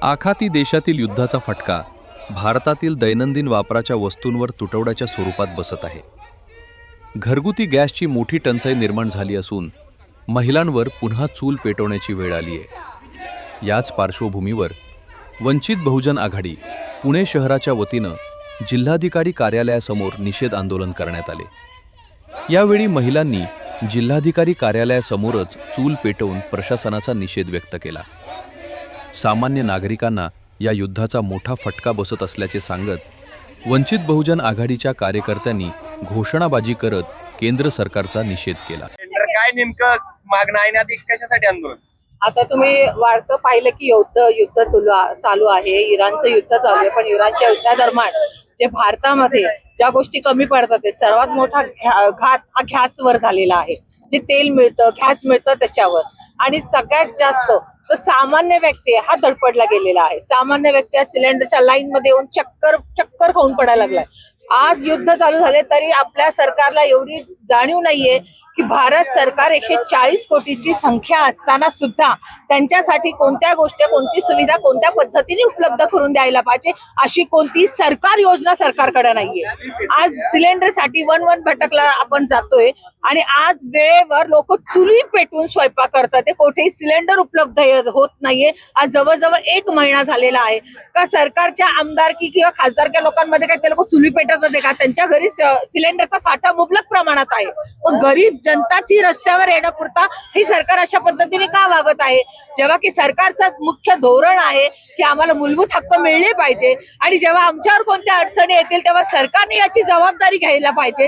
आखाती देशातील युद्धाचा फटका भारतातील दैनंदिन वापराच्या वस्तूंवर तुटवड्याच्या स्वरूपात बसत आहे. घरगुती गॅसची मोठी टंचाई निर्माण झाली असून महिलांवर पुन्हा चूल पेटवण्याची वेळ आली आहे. याच पार्श्वभूमीवर वंचित बहुजन आघाडी पुणे शहराच्या वतीनं जिल्हाधिकारी कार्यालयासमोर निषेध आंदोलन करण्यात आले. यावेळी महिलांनी जिल्हाधिकारी कार्यालयासमोरच चूल पेटवून प्रशासनाचा निषेध व्यक्त केला. सामान्य नागरिकांना या युद्धाचा मोठा फटका बसत असल्याचे सांगत वंचित बहुजन आघाडीच्या कार्यकर्त्यांनी घोषणाबाजी करत केंद्र सरकारचा निषेध केला. काय नेमकं मागणं आहे आणि कशासाठी आंदोलन? आता तुम्ही वाढतं पाहिलं की युद्ध चालू आहे. इराणचं युद्ध चालू आहे, पण इराणच्या युद्धादरम्यान जे भारतामध्ये ज्या गोष्टी कमी पडतात ते सर्वात मोठा घात हा गॅसवर झालेला आहे. जे तेल मिळतं, गॅस मिळतं त्याच्यावर, आणि सगळ्यात जास्त तर सामान्य व्यक्ती हा धडपडला गेलेला आहे. सामान्य व्यक्ती सिलेंडरच्या लाईन मध्ये येऊन चक्कर खाऊन पडायला लागलाय. आज युद्ध चालू झाले तरी आपल्या सरकारला एवढी जाणीव नाहीये की भारत सरकार 140 कोटीची संख्या असताना सुद्धा त्यांच्यासाठी कोणत्या गोष्टी, कोणती सुविधा कोणत्या पद्धतीने उपलब्ध करून द्यायला पाहिजे अशी कोणती सरकार योजना सरकारकडे नाहीये. आज सिलेंडरसाठी वन भटकला आपण जातोय आणि आज वेळेवर लोक चुली पेटवून स्वयंपाक करतात. ते कुठेही सिलेंडर उपलब्ध होत नाहीये. आज जवळजवळ 1 महिना झालेला आहे. का सरकारच्या आमदारकी किंवा खासदारच्या लोकांमध्ये काय ते लोक चुली पेटत होते का? त्यांच्या घरी सिलेंडरचा साठा मुबलक प्रमाणात आहे. मग गरीब जनताची रस्त्यावर येण्यापुरता ही सरकार अशा पद्धतीने का वागत आहे? जेव्हा की सरकारचं मुख्य धोरण आहे की आम्हाला मूलभूत हक्क मिळले पाहिजे आणि जेव्हा आमच्यावर कोणत्या अडचणी येतील तेव्हा सरकारने याची जबाबदारी घ्यायला पाहिजे.